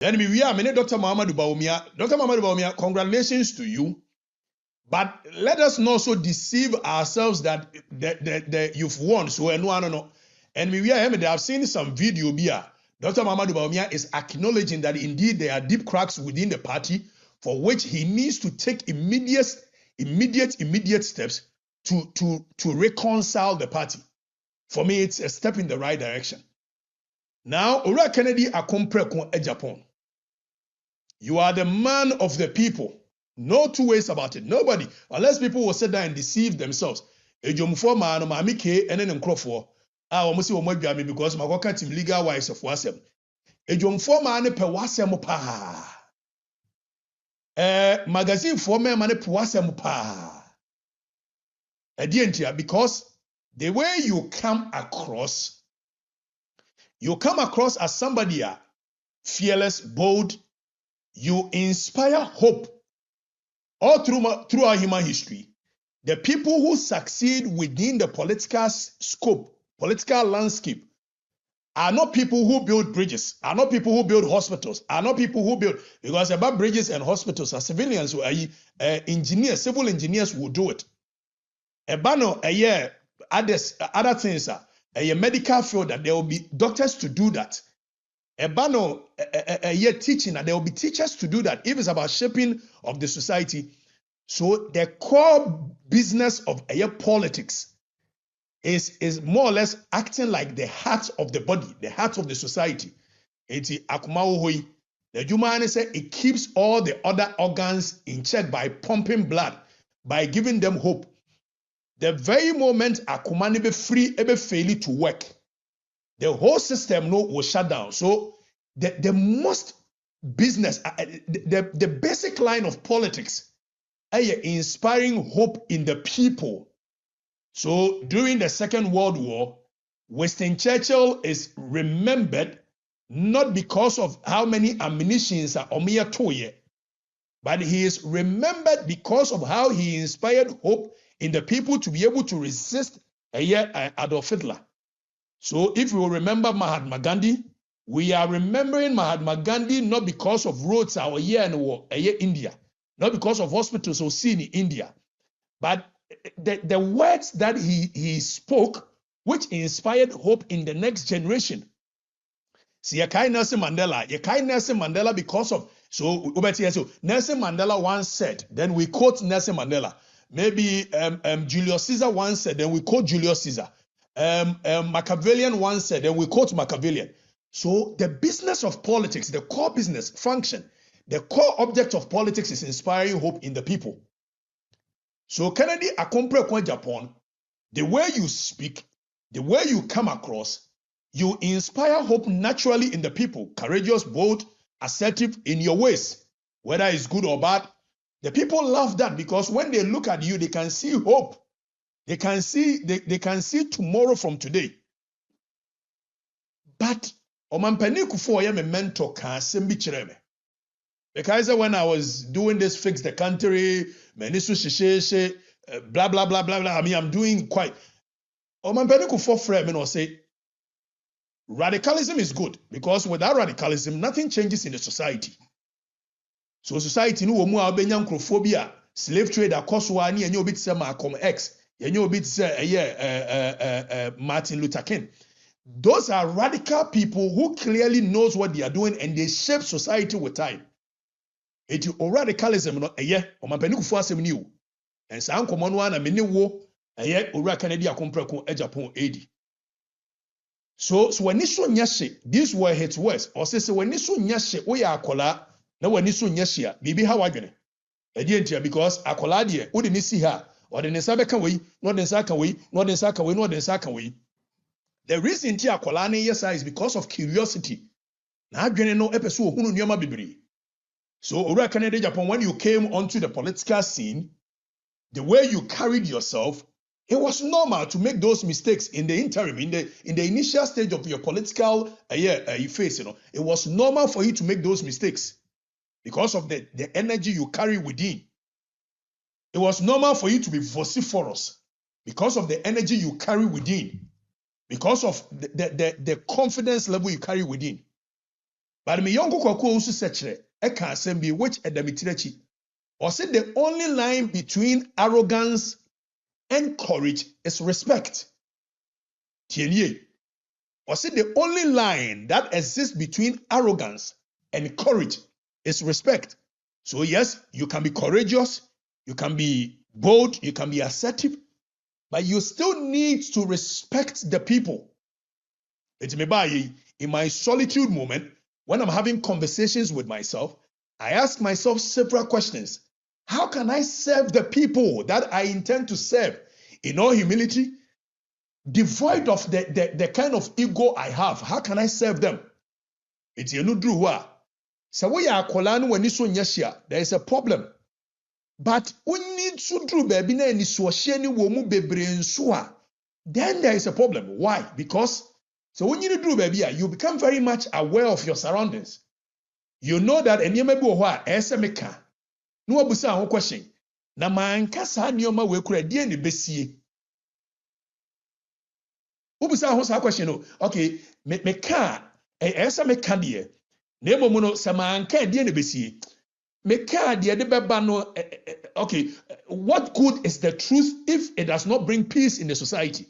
Then we are many Dr. Muhammadu Bawumia. Dr. Muhammadu Bawumia, congratulations to you. But let us not so deceive ourselves that you've won. So no. And we are they have seen some video here. Dr. Muhammadu Bawumia is acknowledging that indeed there are deep cracks within the party for which he needs to take immediate steps to reconcile the party. For me, it's a step in the right direction. Now, Ora Kennedy Akompreko AGYAPONG. You are the man of the people. No two ways about it. Nobody, unless people will sit down and deceive themselves. Ejomfo man maami ke ene ne nkrofo. Omo si omo adwame because makoka team legal wise of wasem. Ejomfo man pe wasem pa. Magazine for me man pe wasem pa. Edientia because the way you come across as somebody fearless, bold. You inspire hope all throughout human history. The people who succeed within the political scope, political landscape, are not people who build bridges, are not people who build hospitals, are not people who build, because about bridges and hospitals are civilians who are engineers, civil engineers will do it. Other things are a medical field that there will be doctors to do that. Teaching, and there will be teachers to do that if it's about shaping of the society. So the core business of politics is more or less acting like the heart of the body, the heart of the society. The Jumane said it keeps all the other organs in check by pumping blood, by giving them hope. The very moment Akumani be free, ebe fail to work, the whole system will shut down. So the most business, the basic line of politics, inspiring hope in the people. So during the Second World War, Winston Churchill is remembered not because of how many ammunitions are Omiya Toye, but he is remembered because of how he inspired hope in the people to be able to resist Adolf Hitler. So if you remember Mahatma Gandhi, we are remembering Mahatma Gandhi not because of roads our year in India, not because of hospitals or seen in India, but the words that he spoke, which inspired hope in the next generation. See, Nelson Mandela because of, so Nelson Mandela once said, then we quote Nelson Mandela. Maybe Julius Caesar once said, then we quote Julius Caesar. Machiavellian once said, and we quote Machiavellian. So the business of politics, the core business function, the core object of politics is inspiring hope in the people. So Kennedy Akompreko AGYAPONG, the way you speak, the way you come across, you inspire hope naturally in the people, courageous, bold, assertive in your ways, whether it's good or bad. The people love that because when they look at you, they can see hope. They can see tomorrow from today. But Omampani Kufuor my mentor can sembi chireme. Because when I was doing this fix the country, menisu shishe, blah blah blah blah blah. I mean, I'm doing quite. Omampani Kufuor frame or say radicalism is good because without radicalism, nothing changes in the society. So society no mu abenya nkrophobia, slave trade akoswa ni enye obi tse Malcolm X. Martin Luther King. Those are radical people who clearly knows what they are doing and they shape society with time. It is radicalism no Omampani Kufuor asem ni o. And sa nkomo no na me ne wo ora Kennedy Akompreko AGYAPONG AD. So when iso nyashe, these were his words. Or say when iso nyashe we ya akola na when iso nyashe a bibi ha wadwene. Edientia because akola de wo de ni si ha. Or the Nesabeka way, not the Saka way, not the Saka way, not the Saka way. The reason Tia Kolani yes is because of curiosity. Now no episode who knew bibri. So Ora Canada Japan, when you came onto the political scene, the way you carried yourself, it was normal to make those mistakes in the interim, in the initial stage of your political phase. It was normal for you to make those mistakes because of the energy you carry within. It was normal for you to be vociferous because of the energy you carry within, because of the confidence level you carry within. But me young Kwaku also said, I can't send me which Edamitirachi. Or say the only line between arrogance and courage is respect. Tienye. Or say the only line that exists between arrogance and courage is respect. So yes, you can be courageous, you can be bold, you can be assertive, but you still need to respect the people. It's me by in my solitude moment, when I'm having conversations with myself, I ask myself several questions. How can I serve the people that I intend to serve in all humility, devoid of the kind of ego I have? How can I serve them? It's you know, so we are kolano when there is a problem. But we need to do baby na ni so ni wo mu bebre nso a, then there is a problem. Why? Because so when you do baby, you become very much aware of your surroundings. You know that eniyema bi wo ho a esemeka. No abusa ho question. Na manka sa niyoma we kura die ne besie. Ubusa ho sa question no. Okay, me ka esemeka de. Na emomu no sa manka die ne besie. Okay, what good is the truth if it does not bring peace in the society?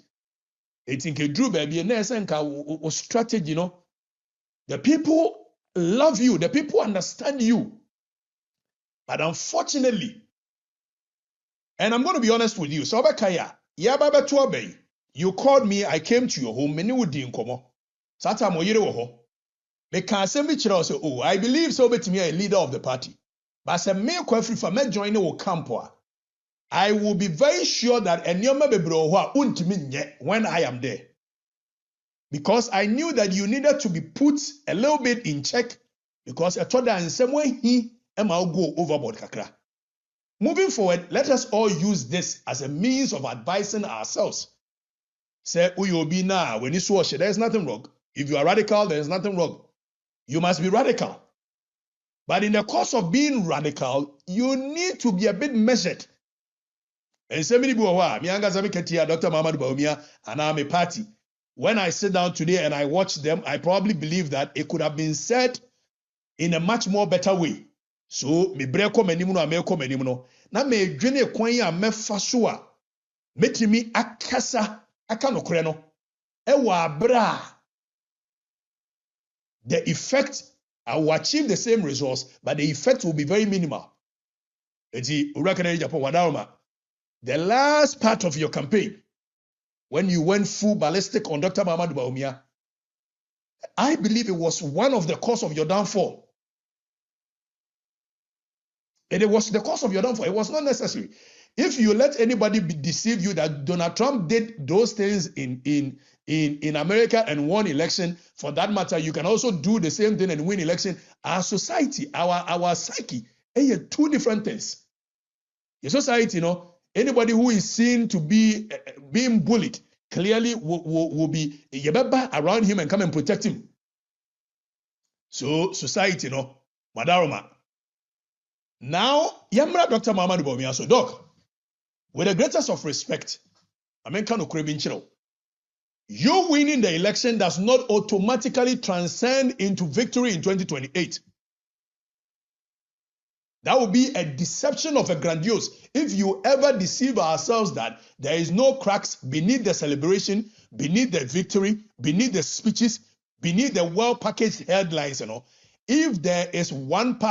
It's in Drew baby and strategy, you know. The people love you, the people understand you. But unfortunately, and I'm going to be honest with you, so you called me, I came to your home, many would inkomo. Sata moyere wo ho. Me can say me chira say, oh, I believe so bet me a leader of the party. But as a male Afrifa me join the camp, I will be very sure that enyoma bebro ho untimi when I am there. Because I knew that you needed to be put a little bit in check, because I thought that in some way he might go overboard kakra. Moving forward, let us all use this as a means of advising ourselves. Say uyobi na when you swatch, there is nothing wrong. If you are radical, there is nothing wrong. You must be radical. But in the course of being radical, you need to be a bit measured. And so many people are, Dr. Bawumia, and I'm a party. When I sit down today and I watch them, I probably believe that it could have been said in a much more better way. So, me breko menimu no ameko menimu no. Na me dwene kwan ya mefa so a metimi akasa aka no kore no. Ewa abra. The effect, I will achieve the same results, but the effect will be very minimal. The last part of your campaign, when you went full ballistic on Dr. Bawumia, I believe it was one of the cause of your downfall. And it was the cause of your downfall. It was not necessary. If you let anybody deceive you that Donald Trump did those things in America and won election, for that matter, you can also do the same thing and win election. Our society, our psyche, two different things. Your society, you know, anybody who is seen to be being bullied clearly will be around him and come and protect him. So society, you know, Madaroma. Now, Yamra Dr. Bawumia, so Doc, with the greatest of respect, you winning the election does not automatically transcend into victory in 2028. That would be a deception of a grandiose. If you ever deceive ourselves that there is no cracks beneath the celebration, beneath the victory, beneath the speeches, beneath the well-packaged headlines, you know, if there is one part